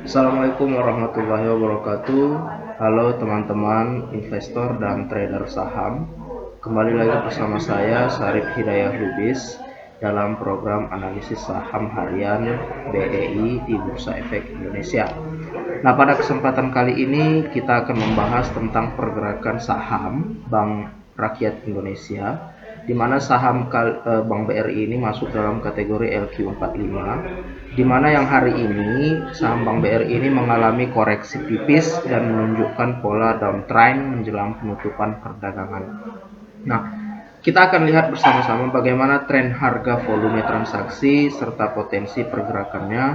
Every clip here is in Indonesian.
Assalamualaikum warahmatullahi wabarakatuh. Halo teman-teman investor dan trader saham. Kembali lagi bersama saya Syarif Hidayah Lubis dalam program analisis saham harian BEI di Bursa Efek Indonesia. Nah, pada kesempatan kali ini kita akan membahas tentang pergerakan saham Bank Rakyat Indonesia, di mana saham Bank BRI ini masuk dalam kategori LQ45, di mana yang hari ini saham Bank BRI ini mengalami koreksi tipis dan menunjukkan pola downtrend menjelang penutupan perdagangan. Nah, kita akan lihat bersama-sama bagaimana tren harga, volume transaksi serta potensi pergerakannya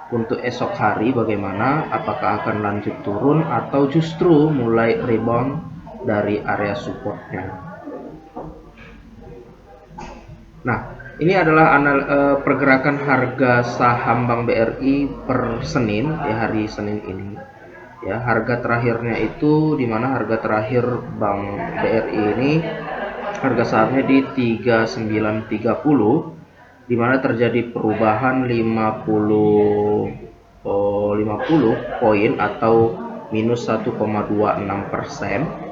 untuk esok hari, bagaimana, apakah akan lanjut turun atau justru mulai rebound dari area supportnya. Nah, ini adalah pergerakan harga saham Bank BRI per Senin, ya, hari Senin ini. Ya, harga terakhirnya itu di mana harga terakhir Bank BRI ini harga sahamnya di 3930, di mana terjadi perubahan 50 poin atau minus 1,26%.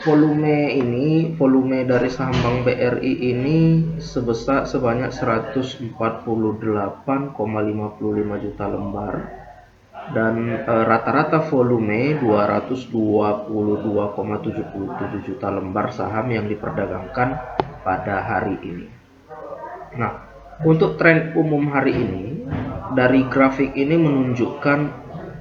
Volume dari saham Bank BRI ini sebanyak 148,55 juta lembar, dan rata-rata volume 222,77 juta lembar saham yang diperdagangkan pada hari ini. Nah, untuk tren umum hari ini, dari grafik ini menunjukkan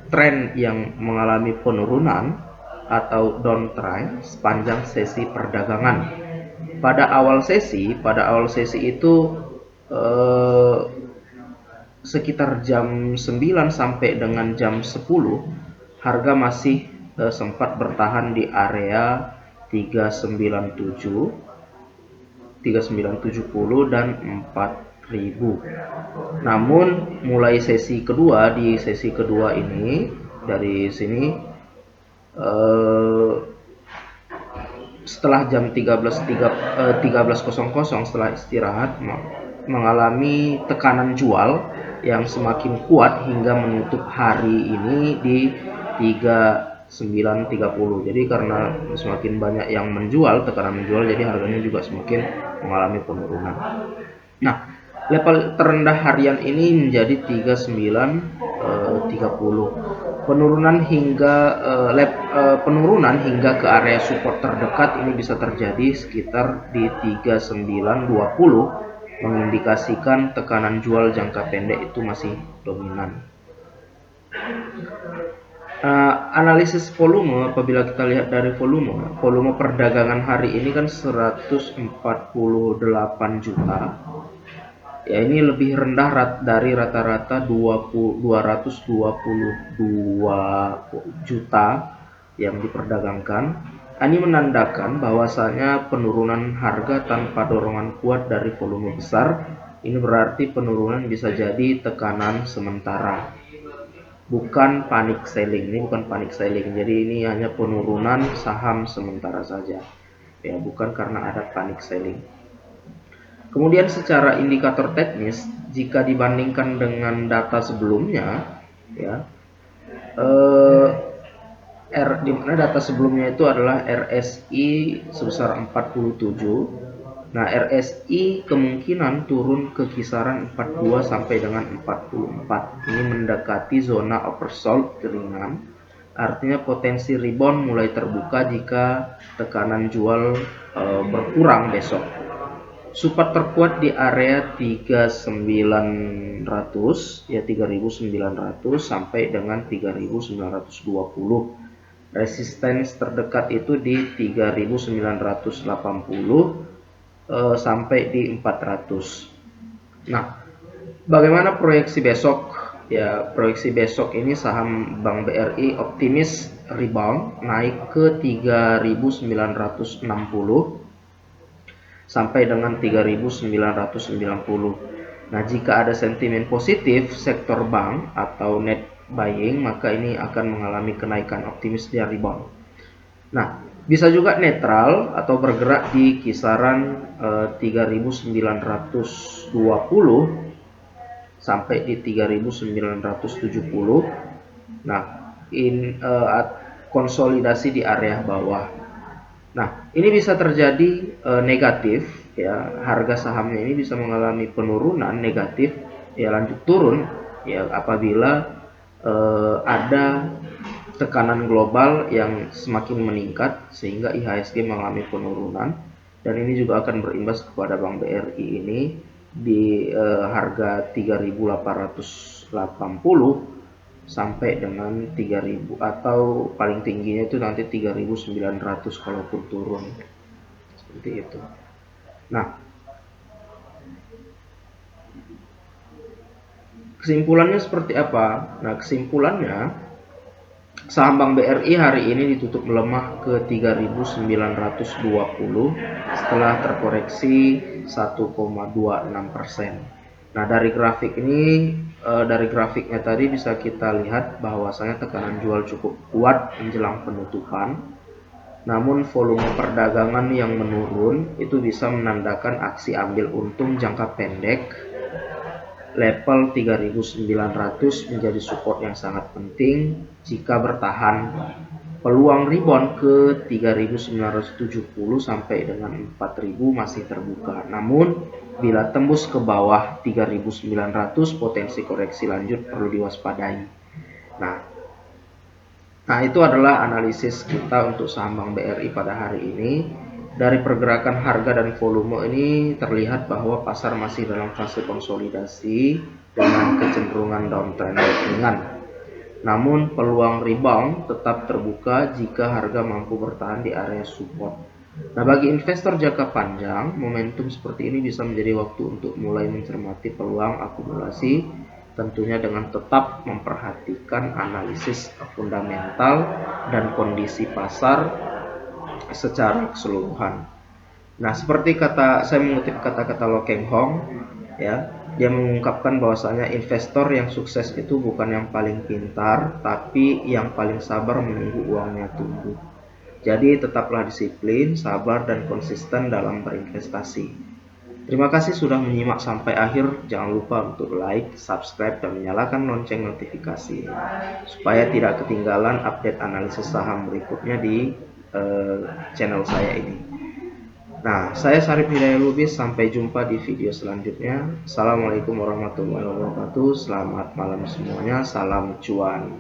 tren yang mengalami penurunan atau downtrend sepanjang sesi perdagangan. Pada awal sesi itu sekitar jam 9 sampai dengan jam 10 harga masih sempat bertahan di area 3970 dan 4000. Namun mulai sesi kedua ini, dari sini setelah jam 13.00 setelah istirahat mengalami tekanan jual yang semakin kuat hingga menutup hari ini di 3930. Jadi karena semakin banyak yang menjual, tekanan menjual, jadi harganya juga semakin mengalami penurunan. Nah, level terendah harian ini menjadi 3930. Penurunan hingga ke area support terdekat ini bisa terjadi sekitar di 3920, mengindikasikan tekanan jual jangka pendek itu masih dominan. Analisis volume, apabila kita lihat dari volume perdagangan hari ini kan 148 juta. Ya, ini lebih rendah dari rata-rata 222 juta yang diperdagangkan. Ini menandakan bahwasanya penurunan harga tanpa dorongan kuat dari volume besar. Ini berarti penurunan bisa jadi tekanan sementara, bukan panic selling. Ini bukan panic selling, jadi ini hanya penurunan saham sementara saja, ya, bukan karena ada panic selling. Kemudian secara indikator teknis, jika dibandingkan dengan data sebelumnya, ya, di mana data sebelumnya itu adalah RSI sebesar 47. Nah, RSI kemungkinan turun ke kisaran 42 sampai dengan 44. Ini mendekati zona oversold ringan. Artinya potensi rebound mulai terbuka jika tekanan jual berkurang besok. Support terkuat di area 3900, ya, 3900 sampai dengan 3920. Resistance terdekat itu di 3980 sampai di 400. Nah, bagaimana proyeksi besok? Ya, proyeksi besok ini saham Bank BRI optimis rebound naik ke 3960 sampai dengan 3990. Nah, jika ada sentimen positif sektor bank atau net buying, maka ini akan mengalami kenaikan optimis dan rebound. Nah, Bisa juga netral atau bergerak di kisaran 3.920 sampai di 3.970. Nah, konsolidasi di area bawah. Nah, ini bisa terjadi negatif ya, harga sahamnya ini bisa mengalami penurunan negatif ya, lanjut turun ya apabila ada tekanan global yang semakin meningkat sehingga IHSG mengalami penurunan, dan ini juga akan berimbas kepada Bank BRI ini di harga 3.880 sampai dengan 3.000, atau paling tingginya itu nanti 3.900 kalaupun turun seperti itu. Nah, kesimpulannya seperti apa? Nah, kesimpulannya saham Bank BRI hari ini ditutup melemah ke 3.920 setelah terkoreksi 1,26%. Nah, dari grafik ini, dari grafiknya tadi bisa kita lihat bahwasanya tekanan jual cukup kuat menjelang penutupan. Namun volume perdagangan yang menurun itu bisa menandakan aksi ambil untung jangka pendek. Level 3.900 menjadi support yang sangat penting. Jika bertahan, peluang rebound ke 3.970 sampai dengan 4.000 masih terbuka. Namun bila tembus ke bawah 3.900, potensi koreksi lanjut perlu diwaspadai. Nah, itu adalah analisis kita untuk saham Bank BRI pada hari ini. Dari pergerakan harga dan volume ini terlihat bahwa pasar masih dalam fase konsolidasi dengan kecenderungan downtrend ringan. Namun peluang rebound tetap terbuka jika harga mampu bertahan di area support. Nah, bagi investor jangka panjang, momentum seperti ini bisa menjadi waktu untuk mulai mencermati peluang akumulasi, tentunya dengan tetap memperhatikan analisis fundamental dan kondisi pasar secara keseluruhan. Nah, seperti saya mengutip kata-kata Lo Keng Hong, ya, dia mengungkapkan bahwasanya investor yang sukses itu bukan yang paling pintar, tapi yang paling sabar menunggu uangnya tumbuh. Jadi tetaplah disiplin, sabar, dan konsisten dalam berinvestasi. Terima kasih sudah menyimak sampai akhir. Jangan lupa untuk like, subscribe, dan menyalakan lonceng notifikasi supaya tidak ketinggalan update analisis saham berikutnya di channel saya ini. Nah, saya Sarip Hidayah Lubis. Sampai jumpa di video selanjutnya. Assalamualaikum warahmatullahi wabarakatuh. Selamat malam semuanya. Salam cuan.